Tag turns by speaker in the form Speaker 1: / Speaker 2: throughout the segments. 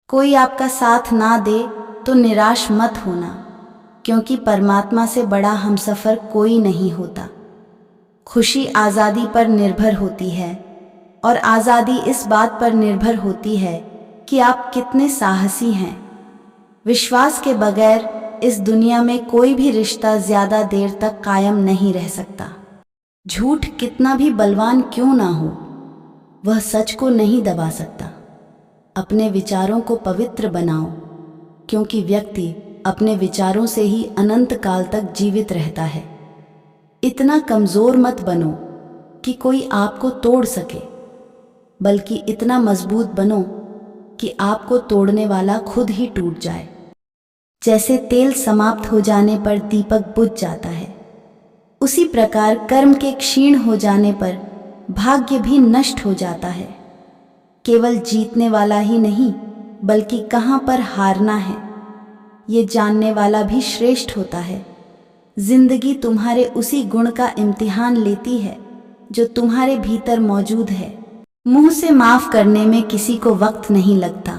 Speaker 1: कोई आपका साथ ना दे तो निराश मत होना, क्योंकि परमात्मा से बड़ा हमसफर कोई नहीं होता। खुशी आज़ादी पर निर्भर होती है, और आज़ादी इस बात पर निर्भर होती है कि आप कितने साहसी हैं। विश्वास के बगैर इस दुनिया में कोई भी रिश्ता ज़्यादा देर तक कायम नहीं रह सकता। झूठ कितना भी बलवान क्यों ना हो, वह सच को नहीं दबा सकता। अपने विचारों को पवित्र बनाओ, क्योंकि व्यक्ति अपने विचारों से ही अनंत काल तक जीवित रहता है। इतना कमज़ोर मत बनो कि कोई आपको तोड़ सके, बल्कि इतना मजबूत बनो कि आपको तोड़ने वाला खुद ही टूट जाए। जैसे तेल समाप्त हो जाने पर दीपक बुझ जाता है, उसी प्रकार कर्म के क्षीण हो जाने पर भाग्य भी नष्ट हो जाता है। केवल जीतने वाला ही नहीं, बल्कि कहाँ पर हारना है, ये जानने वाला भी श्रेष्ठ होता है। जिंदगी तुम्हारे उसी गुण का इम्तिहान लेती है जो तुम्हारे भीतर मौजूद है। मुंह से माफ करने में किसी को वक्त नहीं लगता,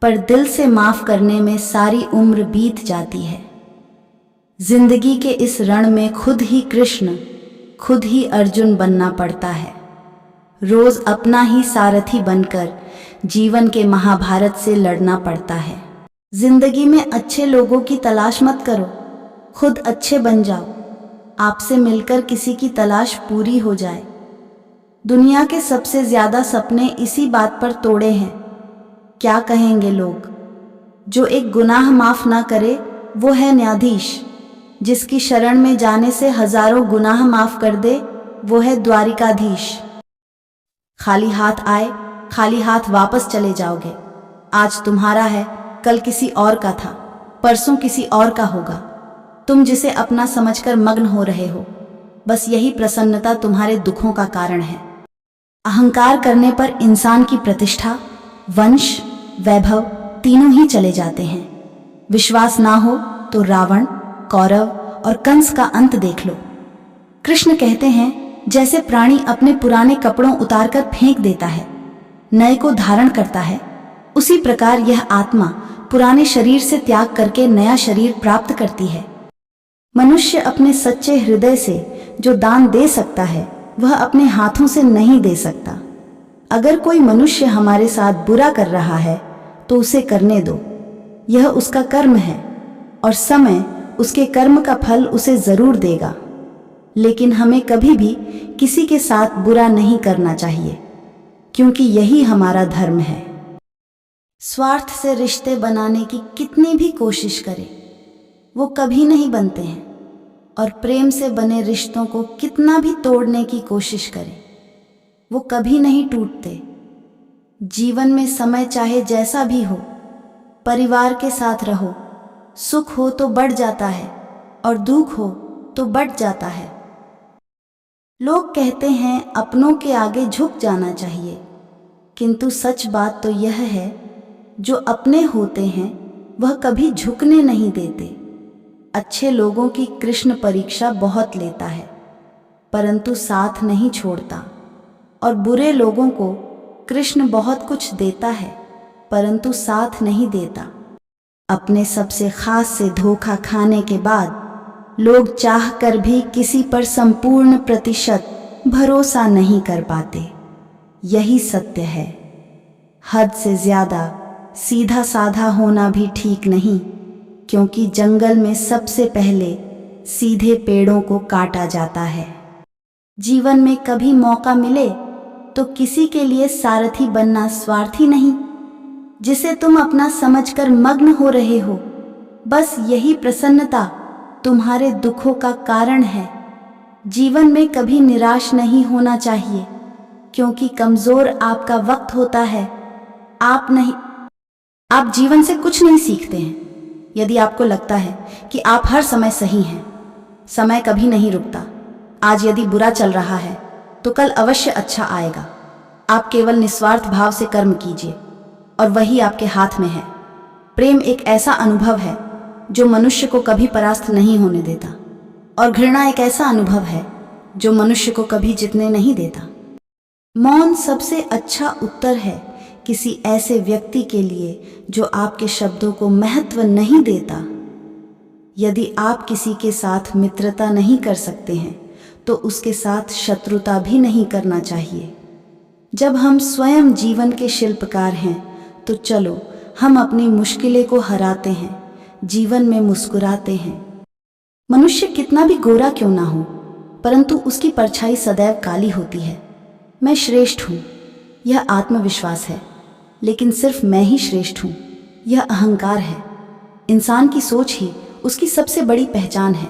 Speaker 1: पर दिल से माफ करने में सारी उम्र बीत जाती है। जिंदगी के इस रण में खुद ही कृष्ण, खुद ही अर्जुन बनना पड़ता है। रोज अपना ही सारथी बनकर जीवन के महाभारत से लड़ना पड़ता है। जिंदगी में अच्छे लोगों की तलाश मत करो, खुद अच्छे बन जाओ। आपसे मिलकर किसी की तलाश पूरी हो जाए। दुनिया के सबसे ज्यादा सपने इसी बात पर तोड़े हैं। क्या कहेंगे लोग? जो एक गुनाह माफ ना करे वो है न्यायाधीश। जिसकी शरण में जाने से हजारों गुनाह माफ कर दे वो है द्वारिकाधीश। खाली हाथ आए, खाली हाथ वापस चले जाओगे। आज तुम्हारा है, कल किसी और का था, परसों किसी और का होगा। तुम जिसे अपना समझकर मग्न हो रहे हो, बस यही प्रसन्नता तुम्हारे दुखों का कारण है। अहंकार करने पर इंसान की प्रतिष्ठा, वंश, वैभव तीनों ही चले जाते हैं। विश्वास ना हो तो रावण, कौरव और कंस का अंत देख लो। कृष्ण कहते हैं, जैसे प्राणी अपने पुराने कपड़ों उतारकर फेंक देता है, नए को धारण करता है, उसी प्रकार यह आत्मा पुराने शरीर से त्याग करके नया शरीर प्राप्त करती है। मनुष्य अपने सच्चे हृदय से जो दान दे सकता है, वह अपने हाथों से नहीं दे सकता। अगर कोई मनुष्य हमारे साथ बुरा कर रहा है तो उसे करने दो, यह उसका कर्म है और समय उसके कर्म का फल उसे जरूर देगा। लेकिन हमें कभी भी किसी के साथ बुरा नहीं करना चाहिए, क्योंकि यही हमारा धर्म है। स्वार्थ से रिश्ते बनाने की कितनी भी कोशिश करें, वो कभी नहीं बनते हैं, और प्रेम से बने रिश्तों को कितना भी तोड़ने की कोशिश करें, वो कभी नहीं टूटते। जीवन में समय चाहे जैसा भी हो, परिवार के साथ रहो। सुख हो तो बढ़ जाता है और दुख हो तो बढ़ जाता है। लोग कहते हैं अपनों के आगे झुक जाना चाहिए, किंतु सच बात तो यह है, जो अपने होते हैं वह कभी झुकने नहीं देते। अच्छे लोगों की कृष्ण परीक्षा बहुत लेता है, परंतु साथ नहीं छोड़ता, और बुरे लोगों को कृष्ण बहुत कुछ देता है, परंतु साथ नहीं देता। अपने सबसे खास से धोखा खाने के बाद लोग चाहकर भी किसी पर संपूर्ण प्रतिशत भरोसा नहीं कर पाते। यही सत्य है। हद से ज्यादा सीधा साधा होना भी ठीक नहीं, क्योंकि जंगल में सबसे पहले सीधे पेड़ों को काटा जाता है। जीवन में कभी मौका मिले तो किसी के लिए सारथी बनना स्वार्थी नहीं। जिसे तुम अपना समझकर मग्न हो रहे हो, बस यही प्रसन्नता तुम्हारे दुखों का कारण है। जीवन में कभी निराश नहीं होना चाहिए, क्योंकि कमजोर आपका वक्त होता है, आप नहीं। आप जीवन से कुछ नहीं सीखते हैं यदि आपको लगता है कि आप हर समय सही हैं। समय कभी नहीं रुकता। आज यदि बुरा चल रहा है तो कल अवश्य अच्छा आएगा। आप केवल निस्वार्थ भाव से कर्म कीजिए, और वही आपके हाथ में है। प्रेम एक ऐसा अनुभव है जो मनुष्य को कभी परास्त नहीं होने देता, और घृणा एक ऐसा अनुभव है जो मनुष्य को कभी जीतने नहीं देता। मौन सबसे अच्छा उत्तर है किसी ऐसे व्यक्ति के लिए जो आपके शब्दों को महत्व नहीं देता। यदि आप किसी के साथ मित्रता नहीं कर सकते हैं तो उसके साथ शत्रुता भी नहीं करना चाहिए। जब हम स्वयं जीवन के शिल्पकार हैं तो चलो हम अपनी मुश्किलें को हराते हैं, जीवन में मुस्कुराते हैं। मनुष्य कितना भी गोरा क्यों ना हो, परंतु उसकी परछाई सदैव काली होती है। मैं श्रेष्ठ हूँ, यह आत्मविश्वास है, लेकिन सिर्फ मैं ही श्रेष्ठ हूँ, यह अहंकार है। इंसान की सोच ही उसकी सबसे बड़ी पहचान है,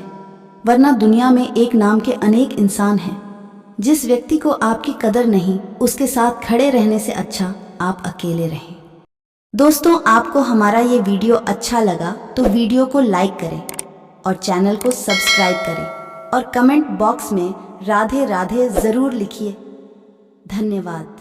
Speaker 1: वरना दुनिया में एक नाम के अनेक इंसान हैं। जिस व्यक्ति को आपकी कदर नहीं, उसके साथ खड़े रहने से अच्छा आप अकेले रहें। दोस्तों, आपको हमारा ये वीडियो अच्छा लगा तो वीडियो को लाइक करें और चैनल को सब्सक्राइब करें और कमेंट बॉक्स में राधे राधे ज़रूर लिखिए। धन्यवाद।